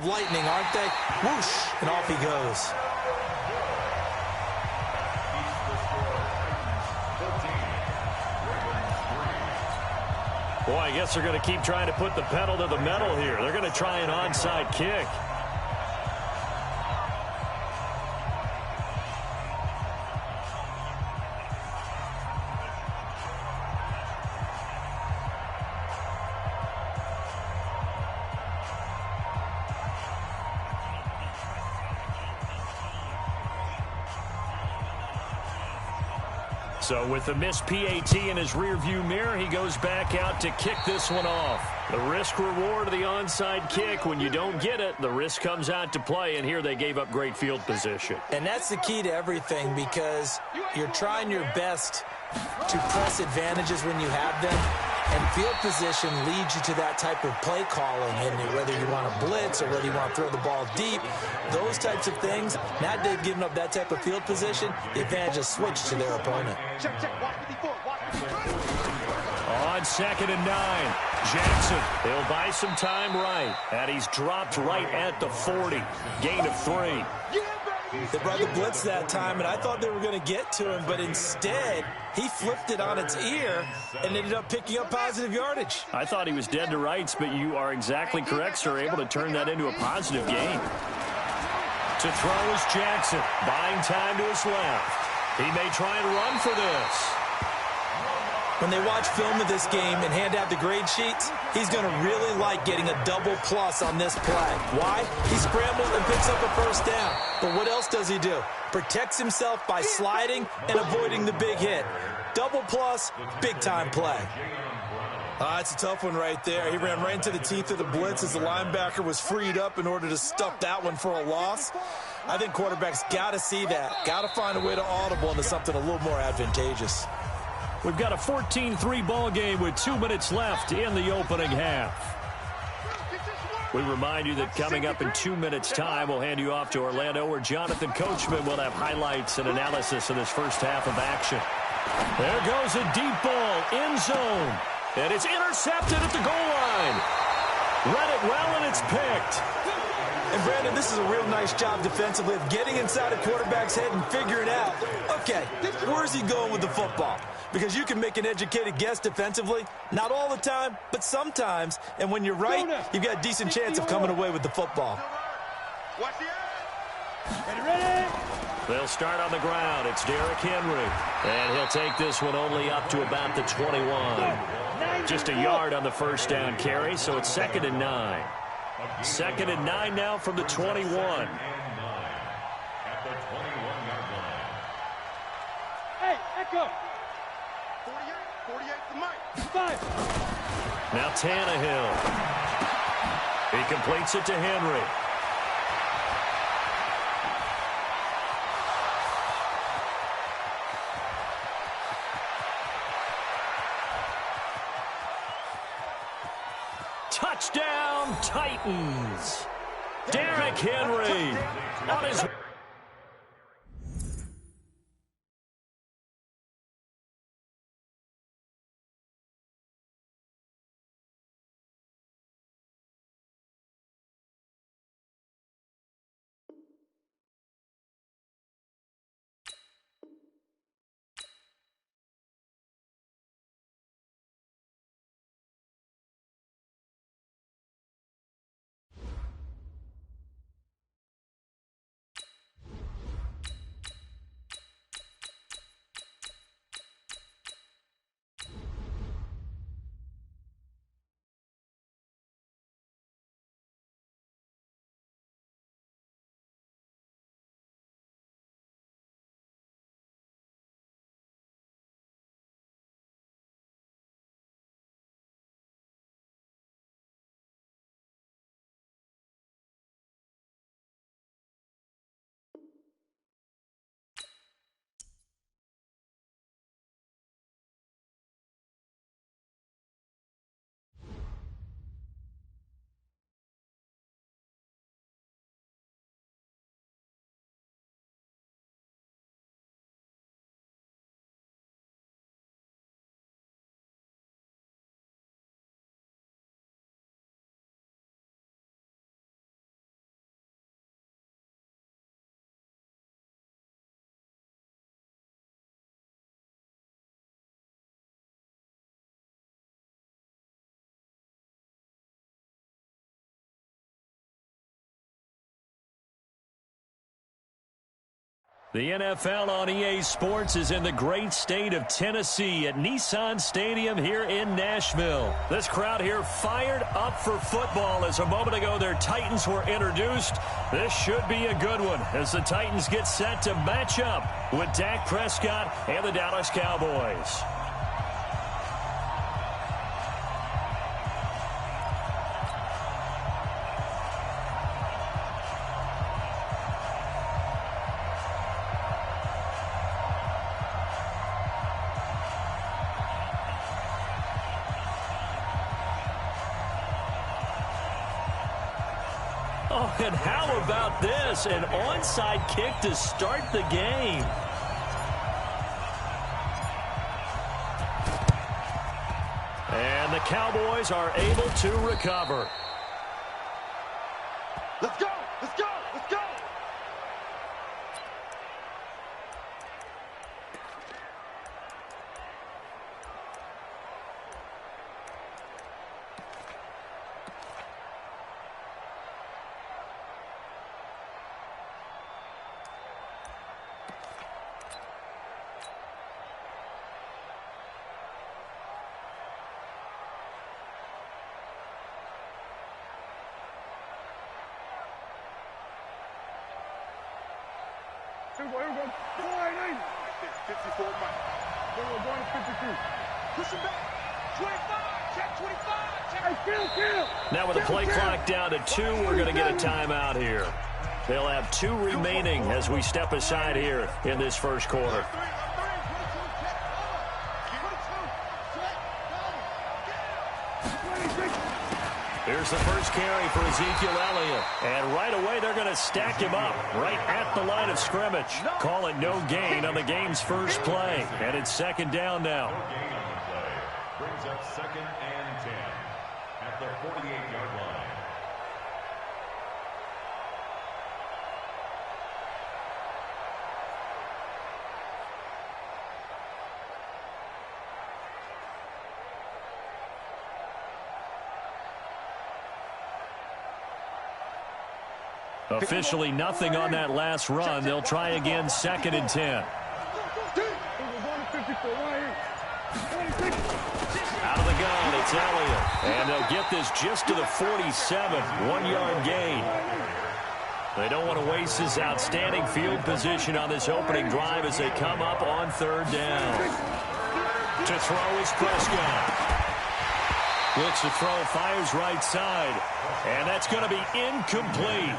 Lightning, aren't they? Whoosh, and off he goes. Boy, I guess they're going to keep trying to put the pedal to the metal here. They're going to try an onside kick. So with the missed PAT in his rearview mirror, he goes back out to kick this one off. The risk-reward of the onside kick, when you don't get it, the risk comes out to play, and here they gave up great field position. And that's the key to everything, because you're trying your best to press advantages when you have them, and field position leads you to that type of play calling, and whether you want to blitz or whether you want to throw the ball deep, those types of things. Now they've given up that type of field position, the advantage is switched to their opponent. On 2nd and 9, Jackson, he'll buy some time right, and he's dropped right at the 40, gain of 3. They brought the blitz that time, and I thought they were going to get to him, but instead, he flipped it on its ear and ended up picking up positive yardage. I thought he was dead to rights, but you are exactly correct, sir, able to turn that into a positive gain. To throw is Jackson, buying time to his left. He may try and run for this. When they watch film of this game and hand out the grade sheets, he's going to really like getting a double plus on this play. Why? He scrambles and picks up a first down. But what else does he do? Protects himself by sliding and avoiding the big hit. Double plus, big-time play. It's a tough one right there. He ran right into the teeth of the blitz as the linebacker was freed up in order to stuff that one for a loss. I think quarterbacks got to see that. Got to find a way to audible into something a little more advantageous. We've got a 14-3 ball game with 2 minutes left in the opening half. We remind you that coming up in 2 minutes' time, we'll hand you off to Orlando, where Jonathan Coachman will have highlights and analysis of this first half of action. There goes a deep ball, end zone, and it's intercepted at the goal line. Read it well, and it's picked. And, Brandon, this is a real nice job defensively of getting inside a quarterback's head and figuring out, okay, where's he going with the football? Because you can make an educated guess defensively, not all the time, but sometimes. And when you're right, you've got a decent chance of coming away with the football. They'll start on the ground. It's Derrick Henry. And he'll take this one only up to about the 21. Just a yard on the first down carry, so it's 2nd and 9. 2nd and 9 now from the 21. Hey, Echo. Now Tannehill. He completes it to Henry. Touchdown, Titans. Derrick Henry on his... The NFL on EA Sports is in the great state of Tennessee at Nissan Stadium here in Nashville. This crowd here fired up for football as a moment ago their Titans were introduced. This should be a good one as the Titans get set to match up with Dak Prescott and the Dallas Cowboys. Oh, and how about this? An onside kick to start the game. And the Cowboys are able to recover. Let's go! Let's go! Let's go! Here we go. 54 miles. Here we go, going to 52. Push him back. 25. Check 25. Check. Hey, kill. Now with the play clock down to 2, we're going to get a timeout here. They'll have 2 remaining as we step aside here in this first quarter. Here's the first carry for Ezekiel Elliott. And right away, they're going to stack him up right at the line of scrimmage. Call it no gain on the game's first play. And it's second down now. No gain on the play. Brings up 2nd and 10 at the 48-yard line. Officially nothing on that last run. They'll try again 2nd and 10. Out of the gun, it's Elliott. And they'll get this just to the 47, 1-yard gain. They don't want to waste this outstanding field position on this opening drive as they come up on 3rd down. To throw is Prescott. Looks to throw, fires right side. And that's going to be incomplete.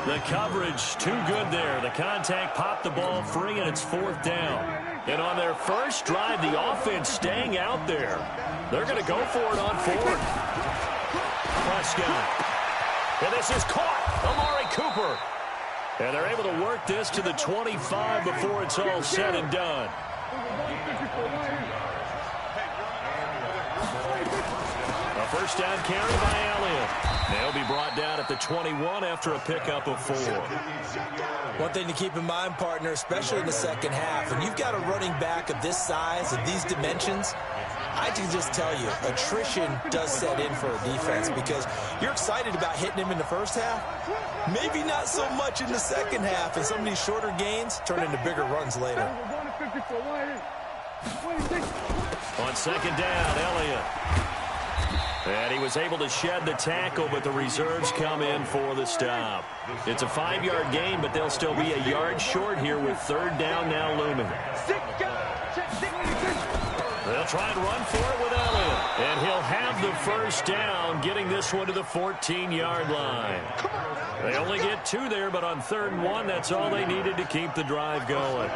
The coverage too good there. The contact popped the ball free, and it's 4th down. And on their first drive, the offense staying out there. They're going to go for it on 4th. Prescott. And this is caught. Amari Cooper. And they're able to work this to the 25 before it's all said and done. A first down carry by Elliott. They'll be brought down at the 21 after a pickup of 4. One thing to keep in mind, partner, especially in the second half, when you've got a running back of this size and these dimensions, I can just tell you, attrition does set in for a defense because you're excited about hitting him in the first half. Maybe not so much in the second half, and some of these shorter gains turn into bigger runs later. On 2nd down, Elliott. And he was able to shed the tackle, but the reserves come in for the stop. It's a 5-yard gain, but they'll still be a yard short here with 3rd down now looming. They'll try and run for it with Elliott. And he'll have the first down, getting this one to the 14-yard line. They only get 2 there, but on 3rd and 1, that's all they needed to keep the drive going.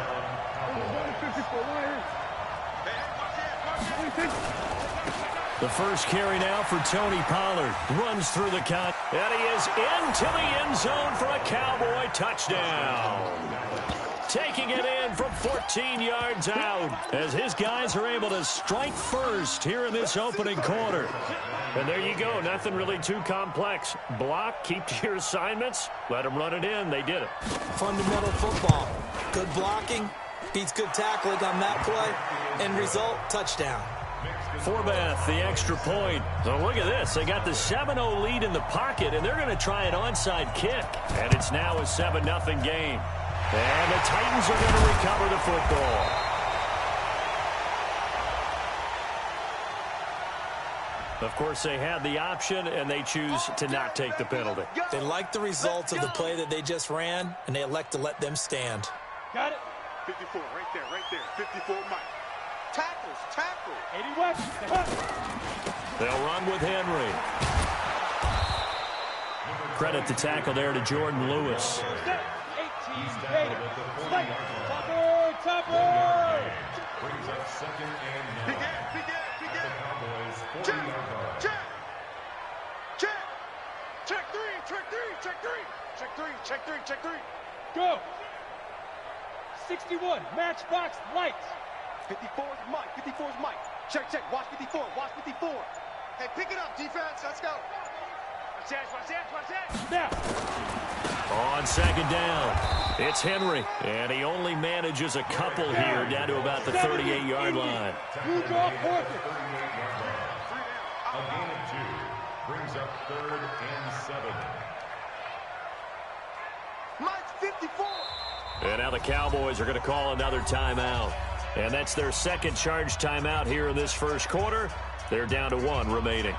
The first carry now for Tony Pollard. Runs through the count. And he is into the end zone for a Cowboy touchdown. Taking it in from 14 yards out as his guys are able to strike first here in this opening quarter. And there you go. Nothing really too complex. Block, keep to your assignments, let them run it in. They did it. Fundamental football. Good blocking, beats good tackling on that play, and result, touchdown. Forbath, the extra point. So look at this. They got the 7-0 lead in the pocket, and they're going to try an onside kick. And it's now a 7-0 game. And the Titans are going to recover the football. Of course, they had the option, and they choose to not take the penalty. They like the results of the play that they just ran, and they elect to let them stand. Got it. 54, right there, right there. 54, Mike. Tackle. 81. They'll run with Henry. Credit the tackle there to Jordan Lewis. 18, Topper. Brings up second and 9. Begin. The Cowboys 40-yard line. Check three. Go. 61, matchbox lights. 54's Mike. Check. Watch 54. Hey, pick it up, defense. Let's go. Watch that. Now. On second down, it's Henry, and he only manages a couple here down to about the 38-yard line. You draw fourth. A gain of 2 brings up 3rd and 7. Mike's 54. And now the Cowboys are going to call another timeout. And that's their second charge timeout here in this first quarter. They're down to 1 remaining.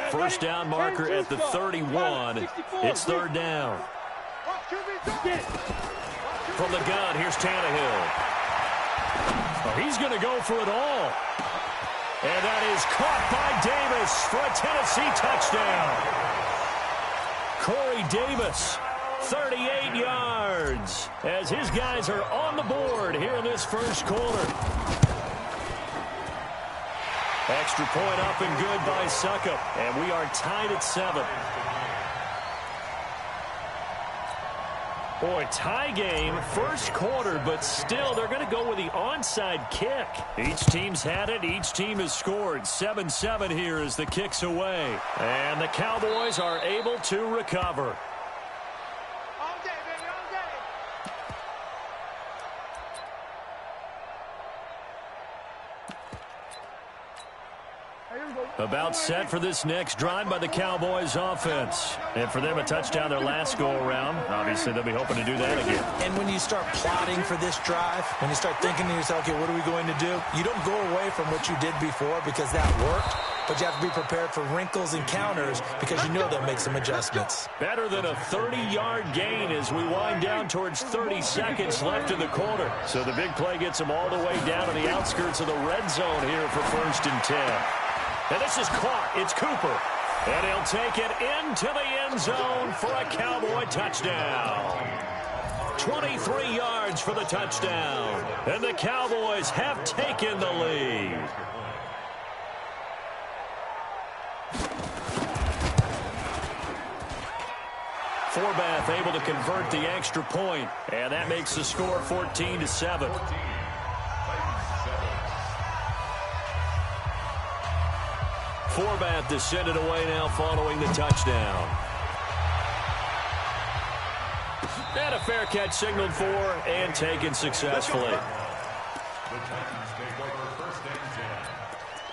First down marker at the 31. It's 3rd down. From the gun, here's Tannehill. Oh, he's going to go for it all. And that is caught by Davis for a Tennessee touchdown. Corey Davis, 38 yards, as his guys are on the board here in this first quarter. Extra point up and good by Succop, and we are tied at 7. Boy, tie game, first quarter, but still they're going to go with the onside kick. Each team's had it. Each team has scored. 7-7 here as the kick's away. And the Cowboys are able to recover. All day, baby, all day. About set for this next drive by the Cowboys offense. And for them, a touchdown their last go-around. Obviously, they'll be hoping to do that again. And when you start plotting for this drive, when you start thinking to yourself, okay, what are we going to do? You don't go away from what you did before because that worked, but you have to be prepared for wrinkles and counters because you know they'll make some adjustments. Better than a 30-yard gain as we wind down towards 30 seconds left in the quarter. So the big play gets them all the way down to the outskirts of the red zone here for 1st and 10. And this is caught. It's Cooper. And he'll take it into the end zone for a Cowboy touchdown. 23 yards for the touchdown. And the Cowboys have taken the lead. Forbath able to convert the extra point, and that makes the score 14-7. Forbath is sent it away now following the touchdown. And a fair catch signaled for and taken successfully. The Titans take over 1st and 10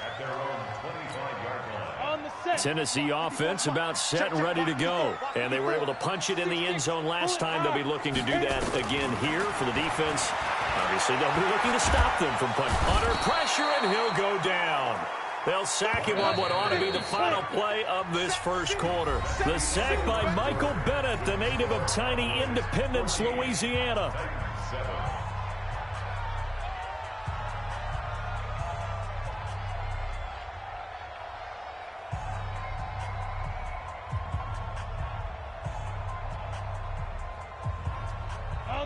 at their own 25-yard line. On the set. Tennessee offense about set and ready to go. And they were able to punch it in the end zone last time. They'll be looking to do that again here for the defense. Obviously, they'll be looking to stop them from punch. Under pressure, and he'll go down. They'll sack him on what ought to be the final play of this first quarter. The sack by Michael Bennett, the native of tiny Independence, Louisiana.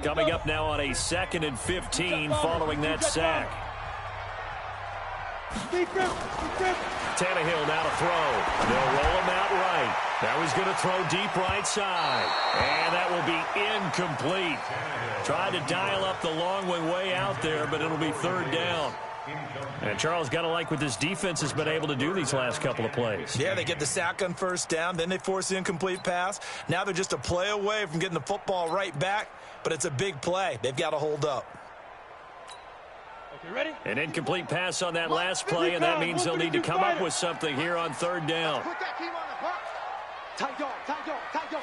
Coming up now on a 2nd and 15 following that sack. Tannehill now to throw. They'll roll him out right. Now he's going to throw deep right side. And that will be incomplete. Tried to dial up the long way out there, but it'll be 3rd down. And Charles, got to like what this defense has been able to do these last couple of plays. Yeah, they get the sack on 1st down, then they force the incomplete pass. Now they're just a play away from getting the football right back, but it's a big play. They've got to hold up. An incomplete pass on that last play, and that means they'll need to come up with something here on third down. Put that team on the box. Tight dog, tight dog, tight dog.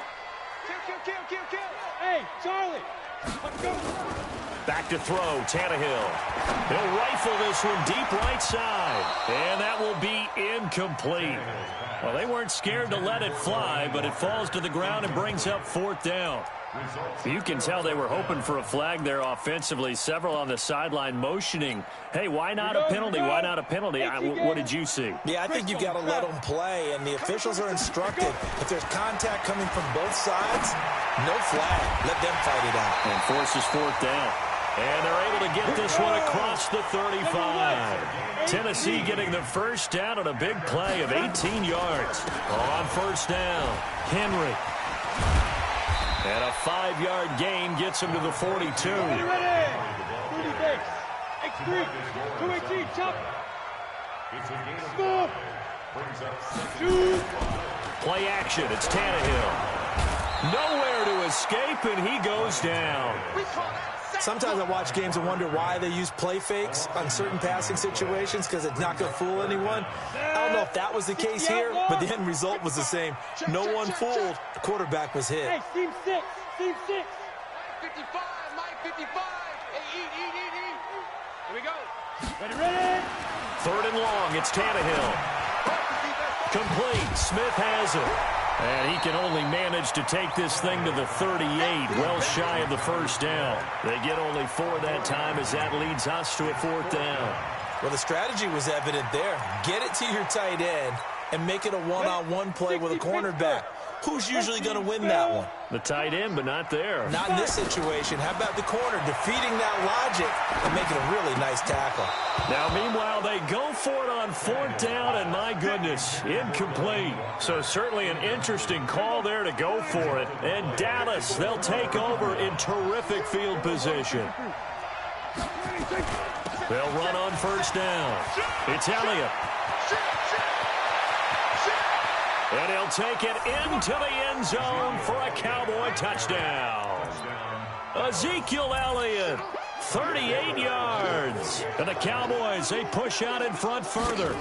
Kill. Hey, Charlie. Let's go. Back to throw, Tannehill. He'll rifle this one deep right side, and that will be incomplete. Well, they weren't scared to let it fly, but it falls to the ground and brings up fourth down. You can tell they were hoping for a flag there offensively. Several on the sideline motioning, hey, why not a penalty? Why not a penalty? What did you see? Yeah, I think you got to let them play, and the officials are instructed. If there's contact coming from both sides, no flag. Let them fight it out. And forces fourth down. And they're able to get this one across the 35. Tennessee getting the first down on a big play of 18 yards. On first down, Henry. And a 5-yard gain gets him to the 42. Ready. 30 base. X3. 218. Chop. Stop. Shoot. Play action. It's Tannehill. Nowhere to escape, and he goes down. Sometimes I watch games and wonder why they use play fakes on certain passing situations because it's not going to fool anyone. I don't know if that was the case here, but the end result was the same. No one fooled. The quarterback was hit. Hey, team 6. Team 6. 55, Mike, 55. Hey, eat. Here we go. Ready. Third and long. It's Tannehill. Complete. Smith has it. And he can only manage to take this thing to the 38, well shy of the first down. They get only 4 that time as that leads us to a fourth down. Well, the strategy was evident there. Get it to your tight end and make it a one-on-one play with a cornerback. Who's usually going to win that one? The tight end, but not there. Not in this situation. How about the corner defeating that logic and making a really nice tackle? Now, meanwhile, they go for it on fourth down, and my goodness, incomplete. So certainly an interesting call there to go for it. And Dallas, they'll take over in terrific field position. They'll run on first down. It's Elliott. And he'll take it into the end zone for a Cowboy touchdown. Ezekiel Elliott, 38 yards. And the Cowboys, they push out in front further.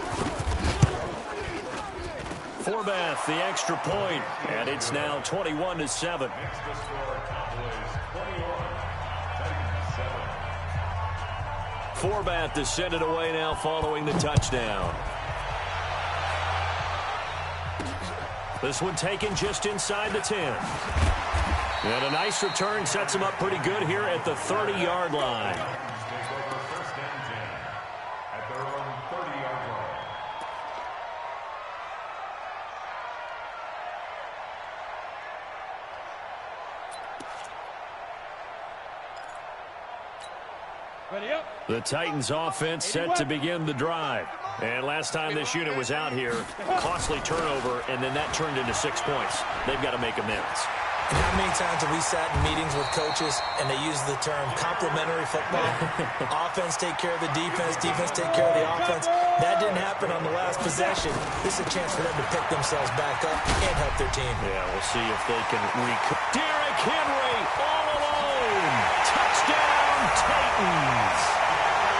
Forbath, the extra point, and it's now 21-7. Forbath to send it away now following the touchdown. This one taken just inside the 10. And a nice return sets him up pretty good here at the 30-yard line. The Titans offense set to begin the drive. And last time this unit was out here, costly turnover, and then that turned into 6 points. They've got to make amends. And how many times have we sat in meetings with coaches and they use the term complementary football? Offense take care of the defense, defense take care of the offense. That didn't happen on the last possession. This is a chance for them to pick themselves back up and help their team. Yeah, we'll see if they can recoup. Derrick Henry all alone. Touchdown, Titans.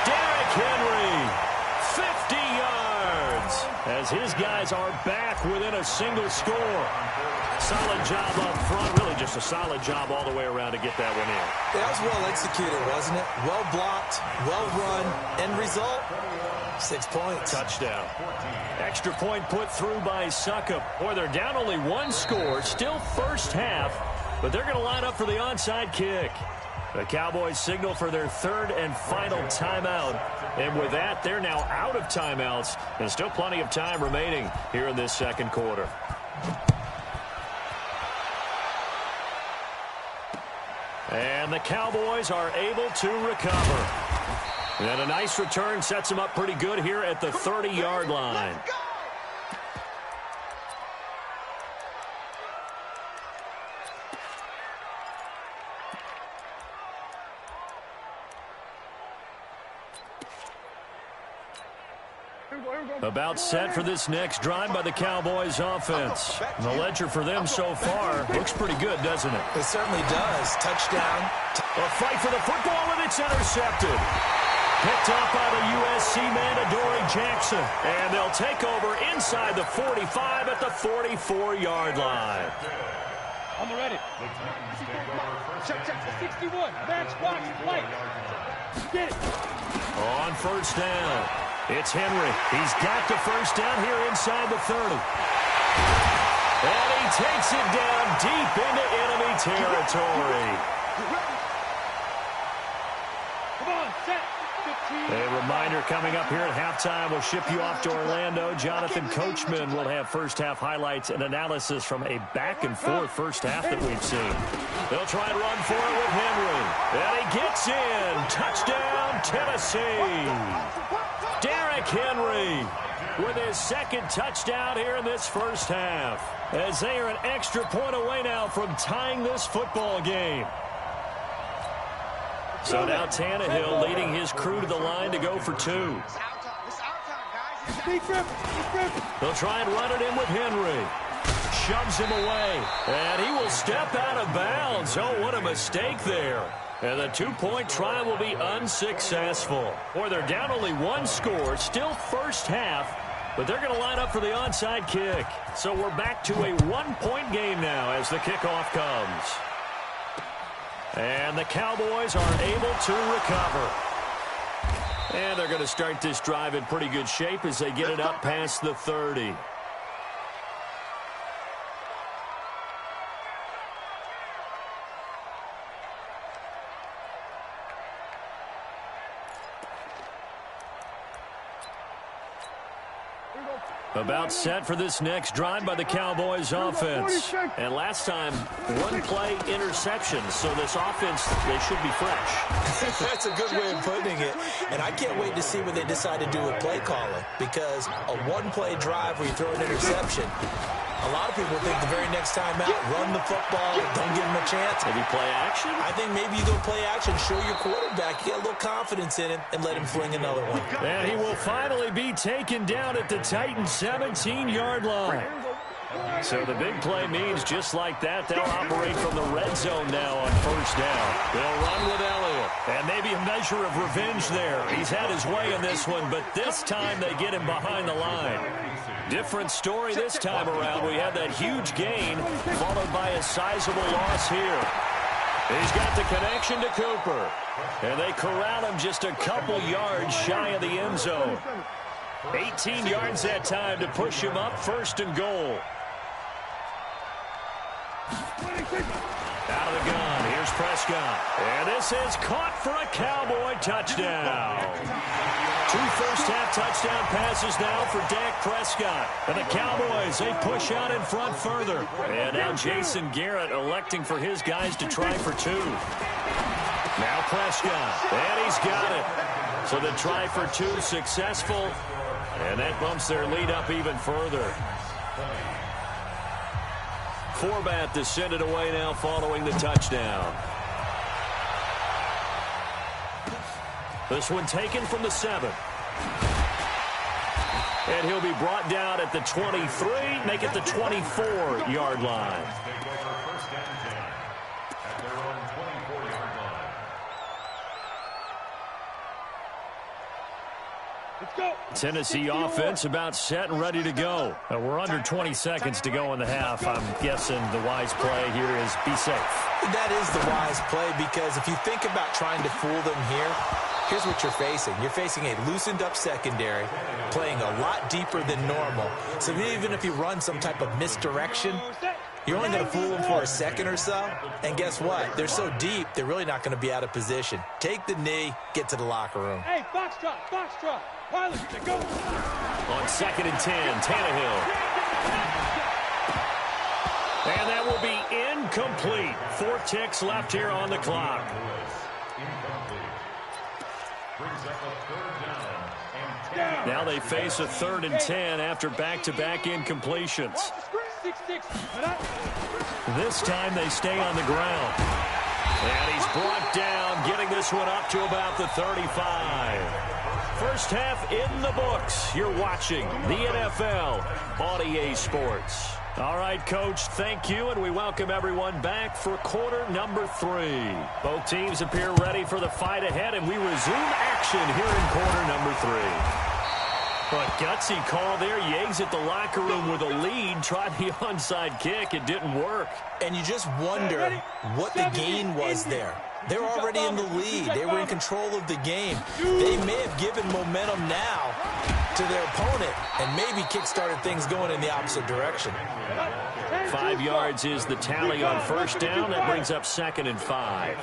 Derrick Henry, 50 yards, as his guys are back within a single score. Solid job up front, really just a solid job all the way around to get that one in. That was well executed, wasn't it? Well blocked, well run, end result, 6 points. Touchdown. Extra point put through by Suckup. Boy, they're down only 1 score, still first half, but they're going to line up for the onside kick. The Cowboys signal for their third and final timeout. And with that, they're now out of timeouts. And still plenty of time remaining here in this second quarter. And the Cowboys are able to recover. And a nice return sets them up pretty good here at the 30-yard line. About set for this next drive by the Cowboys offense. And the ledger for them so far looks pretty good, doesn't it? It certainly does. Touchdown. A fight for the football, and it's intercepted. Picked up by the USC man, Adoree Jackson. And they'll take over inside the 45 at the 44-yard line. On the ready. Check, 61. Match, watch, light. Get it. On first down, it's Henry. He's got the first down here inside the 30. And he takes it down deep into enemy territory. Come on, set. 15. A reminder coming up here at halftime, we'll ship you off to Orlando. Jonathan Coachman will have first-half highlights and analysis from a back-and-forth first half that we've seen. They'll try and run for it with Henry. And he gets in. Touchdown, Tennessee. Derrick Henry with his second touchdown here in this first half, as they are an extra point away now from tying this football game. So now Tannehill leading his crew to the line to go for two. They'll try and run it in with Henry. Shoves him away. And he will step out of bounds. Oh, what a mistake there. And the two-point try will be unsuccessful. Boy, they're down only one score. Still first half. But they're going to line up for the onside kick. So we're back to a one-point game now as the kickoff comes. And the Cowboys are able to recover. And they're going to start this drive in pretty good shape as they get it up past the 30. About set for this next drive by the Cowboys offense. And last time, one play interception. So this offense, they should be fresh. That's a good way of putting it. And I can't wait to see what they decide to do with play calling. Because a one-play drive where you throw an interception, a lot of people think the very next time out, run the football, don't give him a chance. Maybe play action? I think maybe you go play action, show your quarterback, get a little confidence in him, and let him fling another one. And he will finally be taken down at the Titans' 17-yard line. So the big play means just like that, they'll operate from the red zone now on first down. They'll run with Elliott. And maybe a measure of revenge there. He's had his way in this one, but this time they get him behind the line. Different story this time around. We had that huge gain followed by a sizable loss here. He's got the connection to Cooper. And they corral him just a couple yards shy of the end zone. 18 yards that time to push him up first and goal. Out of the gun, here's Prescott. And this is caught for a Cowboy touchdown. Two first-half touchdown passes now for Dak Prescott. And the Cowboys, they push out in front further. And now Jason Garrett electing for his guys to try for two. Now Prescott, and he's got it. So the try for two successful. And that bumps their lead up even further. Forbat to send it away now following the touchdown. This one taken from the 7. And he'll be brought down at the 23, make it the 24-yard line. Tennessee offense about set and ready to go. We're under 20 seconds to go in the half. I'm guessing the wise play here is be safe. That is the wise play, because if you think about trying to fool them here, here's what you're facing. You're facing a loosened up secondary, playing a lot deeper than normal. So even if you run some type of misdirection, you're only going to fool them for a second or so. And guess what? They're so deep, they're really not going to be out of position. Take the knee, get to the locker room. Hey, foxtrot. Pilot, go. On 2nd and 10, Tannehill. And that will be incomplete. 4 ticks left here on the clock. Now they face a 3rd and 10 after back-to-back incompletions. This time they stay on the ground. And he's brought down, getting this one up to about the 35. First half in the books. You're watching the NFL on EA Sports. All right, Coach, thank you, and we welcome everyone back for quarter number 3. Both teams appear ready for the fight ahead, and we resume action here in quarter number 3. But gutsy call there. You exit the locker room with a lead. Tried the onside kick. It didn't work. And you just wonder what the gain was there. They're already in the lead. They were in control of the game. They may have given momentum now to their opponent and maybe kick-started things going in the opposite direction. 5 yards is the tally on first down. That brings up 2nd and 5.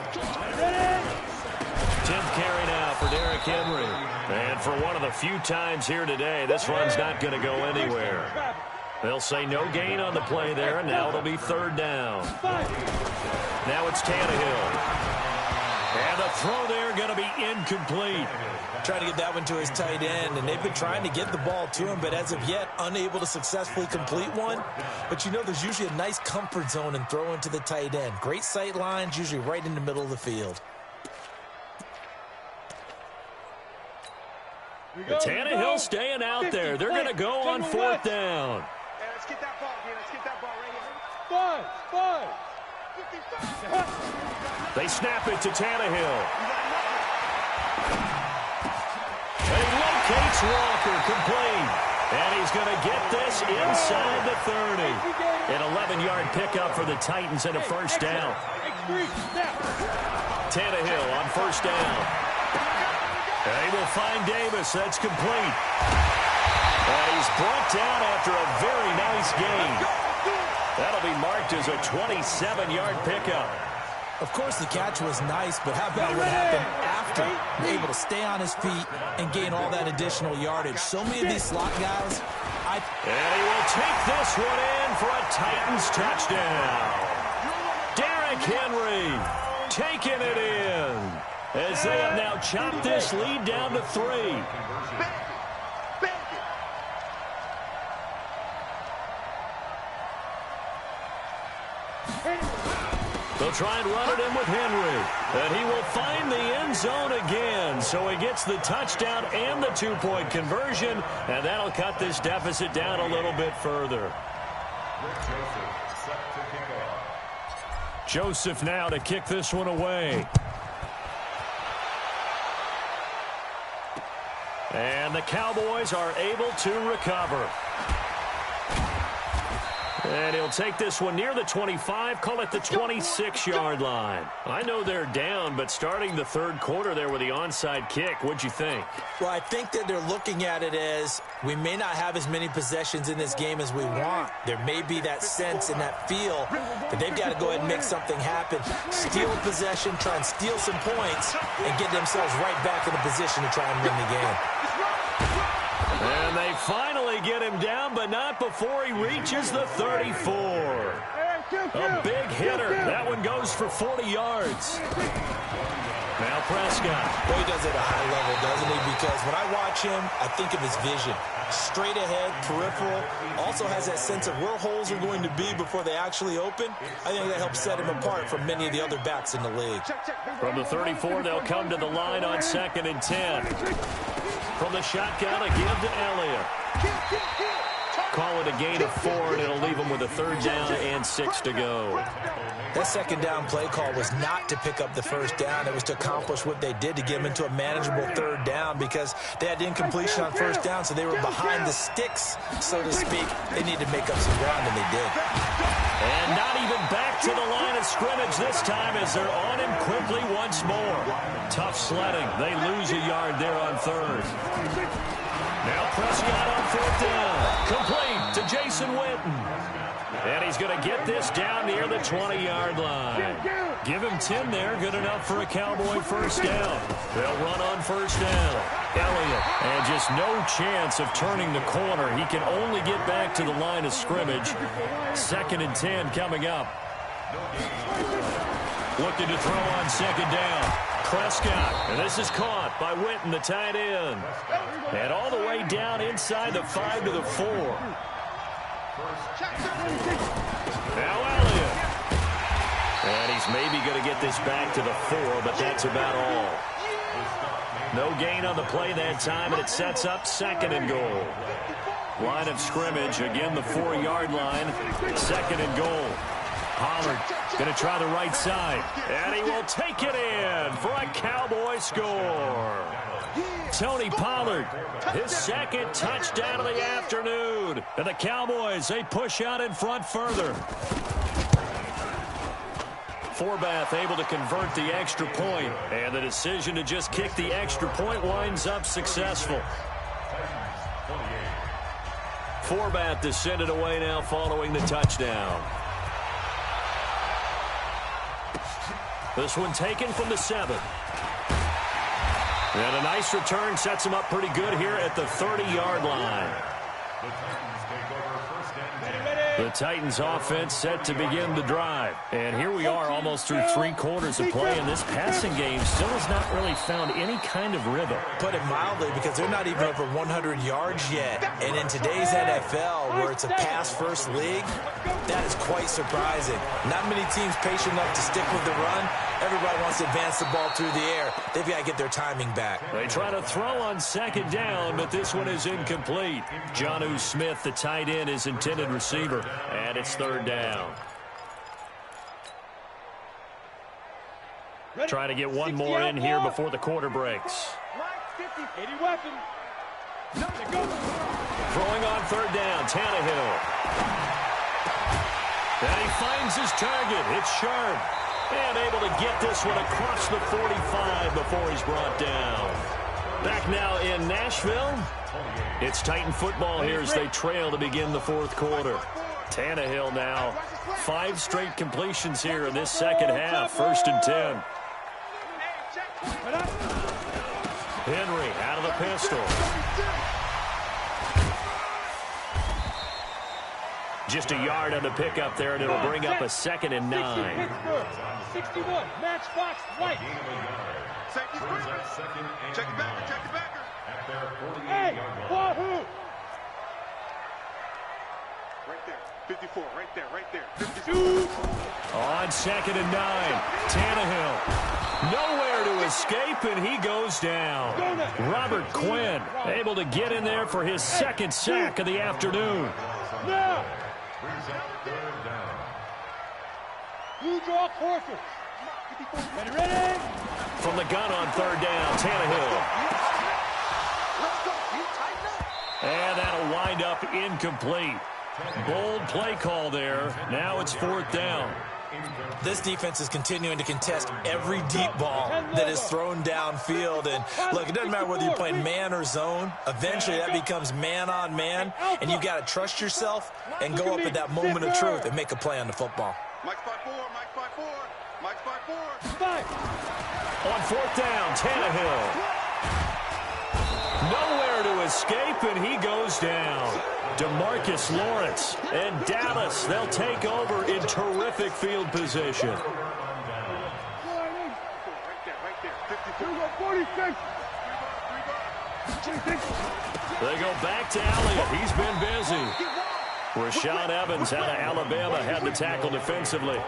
10th carry now for Derrick Henry. And for one of the few times here today, this run's not going to go anywhere. They'll say no gain on the play there, and now it'll be 3rd down. Now it's Tannehill. And the throw there going to be incomplete. Trying to get that one to his tight end, and they've been trying to get the ball to him, but as of yet, unable to successfully complete one. But you know, there's usually a nice comfort zone in throwing to the tight end. Great sight lines, usually right in the middle of the field. Tannehill staying out there. They're going to go on 4th down. Hey, let's get that ball here. Let's get that ball right here. 5. They snap it to Tannehill. And he locates Walker, complete. And he's going to get this inside the 30. An 11-yard pickup for the Titans and a 1st down. Tannehill on 1st down. And he will find Davis. That's complete. And he's brought down after a very nice gain. That'll be marked as a 27-yard pickup. Of course, the catch was nice, but how about what happened after? Being able to stay on his feet and gain all that additional yardage. So many of these slot guys. And he will take this one in for a Titans touchdown. Derrick Henry taking it in as they have now chopped this lead down to 3. They'll try and run it in with Henry. And he will find the end zone again. So he gets the touchdown and the 2-point conversion. And that'll cut this deficit down a little bit further. Joseph now to kick this one away. And the Cowboys are able to recover. And he'll take this one near the 25, call it the 26-yard line. I know they're down, but starting the 3rd quarter there with the onside kick, what'd you think? Well, I think that they're looking at it as we may not have as many possessions in this game as we want. There may be that sense and that feel that they've got to go ahead and make something happen. Steal a possession, try and steal some points, and get themselves right back in a position to try and win the game. And they finally get him down, but not before he reaches the 34. A big hitter. That one goes for 40 yards. Now Prescott. Well, he does it at a high level, doesn't he? Because when I watch him, I think of his vision. Straight ahead, peripheral. Also has that sense of where holes are going to be before they actually open. I think that helps set him apart from many of the other backs in the league. From the 34, they'll come to the line on 2nd and 10. From the shotgun, a give to Elliott. Call it a gain of 4, and it'll leave them with a 3rd down and 6 to go. That 2nd down play call was not to pick up the 1st down. It was to accomplish what they did to get them into a manageable 3rd down because they had incompletion on 1st down, so they were behind the sticks, so to speak. They needed to make up some ground, and they did. And not even back to the line of scrimmage this time as they're on him quickly once more. Tough sledding. They lose a yard there on 3rd. Now Prescott on 4th down. Complete to Jason Witten. And he's going to get this down near the 20-yard line. Give him 10 there. Good enough for a Cowboy 1st down. They'll run on 1st down. Elliott. And just no chance of turning the corner. He can only get back to the line of scrimmage. 2nd and 10 coming up. Looking to throw on 2nd down. Prescott, and this is caught by Witten, the tight end. And all the way down inside the 5 to the 4. Now Elliott. And he's maybe going to get this back to the 4, but that's about all. No gain on the play that time, and it sets up 2nd and goal. Line of scrimmage, again the 4-yard line. 2nd and goal. Pollard going to try the right side, and he will take it in for a Cowboy score. Tony Pollard, his 2nd touchdown of the afternoon. And the Cowboys, they push out in front further. Forbath able to convert the extra point, and the decision to just kick the extra point winds up successful. Forbath to send it away now following the touchdown. This one taken from the 7. And a nice return sets him up pretty good here at the 30-yard line. The Titans offense set to begin the drive. And here we are almost through 3 quarters of play, and this passing game still has not really found any kind of rhythm. Put it mildly, because they're not even over 100 yards yet. And in today's NFL, where it's a pass-first league, that is quite surprising. Not many teams patient enough to stick with the run. Everybody wants to advance the ball through the air. They've got to get their timing back. They try to throw on 2nd down, but this one is incomplete. Jonnu Smith, the tight end, is intended receiver. And it's 3rd down. Trying to get one more in here before the quarter breaks. 80 weapon. Throwing on 3rd down, Tannehill. And he finds his target. It's Sharp. And able to get this one across the 45 before he's brought down. Back now in Nashville. It's Titan football here as they trail to begin the 4th quarter. Tannehill now 5 straight completions here in this 2nd half. 1st and 10. Henry out of the pistol. Just a yard on the pickup there, and it'll bring up a 2nd and 9. 61, matchbox right. Check the backer. Hey, Wahoo! Right there, 54, right there. 52. On 2nd and 9, Tannehill. Nowhere to escape, and he goes down. Robert Quinn able to get in there for his 2nd sack of the afternoon. Now. Blue draw quarters. Ready. From the gun on 3rd down, Tannehill. And that'll wind up incomplete. Bold play call there. Now it's 4th down. This defense is continuing to contest every deep ball that is thrown downfield. And look, it doesn't matter whether you're playing man or zone. Eventually that becomes man on man, and you've got to trust yourself and go up at that moment of truth and make a play on the football. Mike's 5-4. On 4th down, Tannehill. Nowhere to escape, and he goes down. DeMarcus Lawrence and Dallas, they'll take over in terrific field position. Right there. 52, 46. They go back to Elliott. He's been busy. Rashaan Evans out of Alabama had the tackle defensively.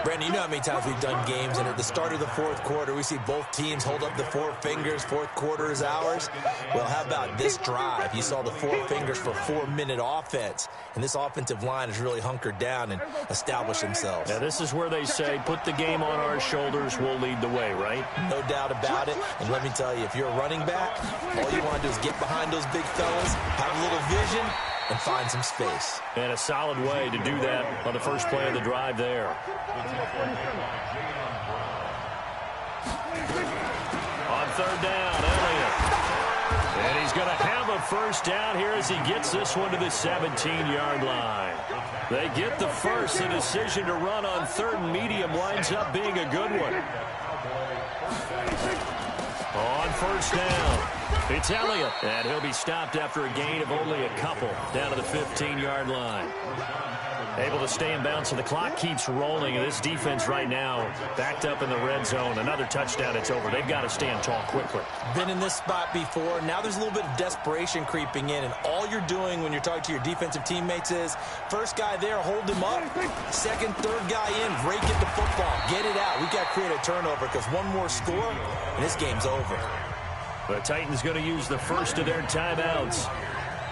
Brandon, you know how many times we've done games, and at the start of the 4th quarter, we see both teams hold up the 4 fingers. 4th quarter is ours. Well, how about this drive? You saw the 4 fingers for 4-minute offense, and this offensive line has really hunkered down and established themselves. Now, this is where they say, put the game on our shoulders, we'll lead the way, right? No doubt about it. And let me tell you, if you're a running back, all you want to do is get behind those big fellas, have a little vision, and find some space. And a solid way to do that on the first play of the drive there. On 3rd down, Elliott. And he's going to have a 1st down here as he gets this one to the 17-yard line. They get the 1st. The decision to run on 3rd and medium winds up being a good one. On 1st down, it's Elliott, and he'll be stopped after a gain of only a couple down to the 15-yard line. Able to stay in bounds, so the clock keeps rolling, and this defense right now backed up in the red zone. Another touchdown, it's over. They've got to stand tall quickly. Been in this spot before. Now there's a little bit of desperation creeping in, and all you're doing when you're talking to your defensive teammates is first guy there, hold him up. Second, third guy in, break it the football. Get it out. We got to create a turnover because one more score, and this game's over. The Titans going to use the first of their timeouts.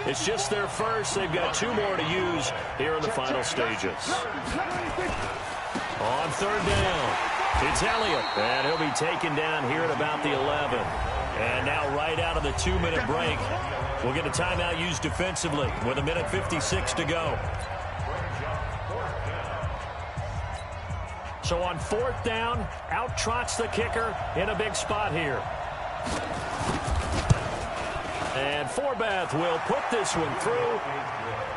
It's just their first. They've got 2 more to use here in the final stages. On third down, it's Elliott, and he'll be taken down here at about the 11. And now right out of the 2-minute break, we'll get a timeout used defensively with 1:56 to go. So on fourth down, out trots the kicker in a big spot here. And Forbath will put this one through,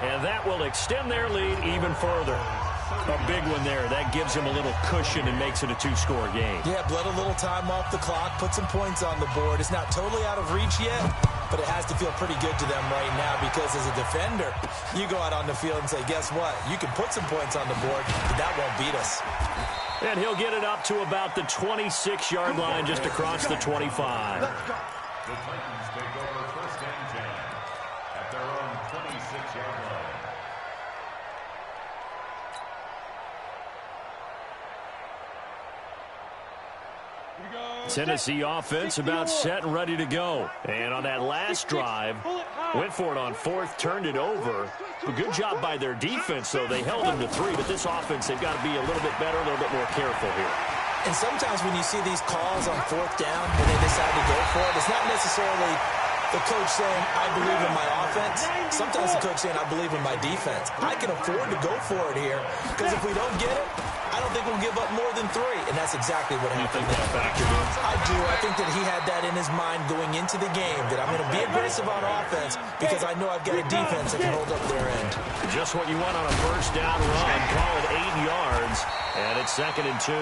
and that will extend their lead even further. A big one there. That gives him a little cushion and makes it a 2-score game. Yeah, bled a little time off the clock, put some points on the board. It's not totally out of reach yet, but it has to feel pretty good to them right now because as a defender, you go out on the field and say, guess what? You can put some points on the board, but that won't beat us. And he'll get it up to about the 26-yard line just across the 25. The Titans take over first and 10 at their own 26-yard line. Tennessee offense about set and ready to go. And on that last drive, went for it on fourth, turned it over. A good job by their defense, though. They held them to 3, but this offense, they've got to be a little bit better, a little bit more careful here. And sometimes when you see these calls on fourth down, when they decide to go for it, it's not necessarily the coach saying, I believe in my offense. Sometimes the coach saying, I believe in my defense. I can afford to go for it here because if we don't get it, I don't think we'll give up more than 3. And that's exactly what happened. I do. I think that he had that in his mind going into the game, that I'm going to be aggressive on offense because I know I've got a defense that can hold up their end. Just what you want on a first down run. Call it 8 yards, and it's 2nd and 2.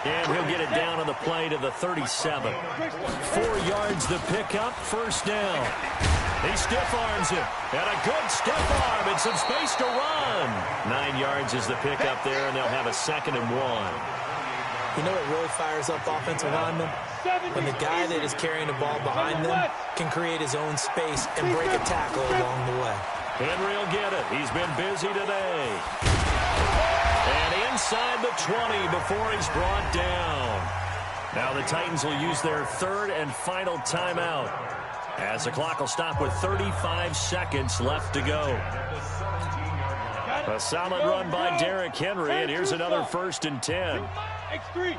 And he'll get it down on the play to the 37. 4 yards the pickup, first down. He stiff-arms it, and a good stiff arm and some space to run. 9 yards is the pickup there, and they'll have a 2nd and 1. You know what really fires up offensive linemen? When the guy that is carrying the ball behind them can create his own space and break a tackle along the way. Henry will get it. He's been busy today. And inside the 20 before he's brought down. Now the Titans will use their 3rd and final timeout, as the clock will stop with 35 seconds left to go. A solid run by Derrick Henry, and here's another 1st and 10. X3,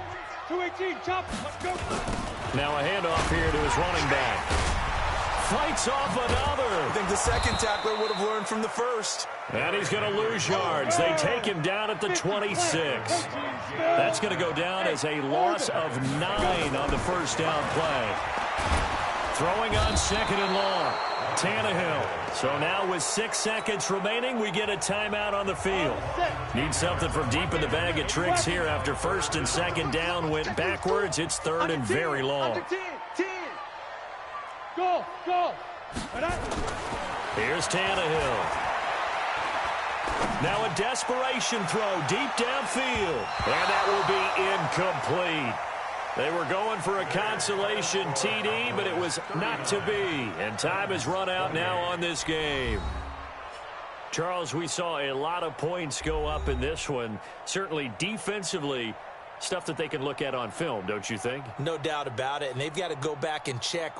218, chop, let's go. Now a handoff here to his running back. Fights off another. I think the second tackler would have learned from the first. And he's going to lose yards. They take him down at the 26. That's going to go down as a loss of 9 on the first down play. Throwing on 2nd and long. Tannehill. So now with 6 seconds remaining, we get a timeout on the field. Need something from deep in the bag of tricks here after 1st and 2nd down went backwards. It's 3rd and very long. Go, go. Here's Tannehill. Now a desperation throw deep downfield. And that will be incomplete. They were going for a consolation TD, but it was not to be. And time has run out now on this game. Charles, we saw a lot of points go up in this one. Certainly defensively, stuff that they can look at on film, don't you think? No doubt about it. And they've got to go back and check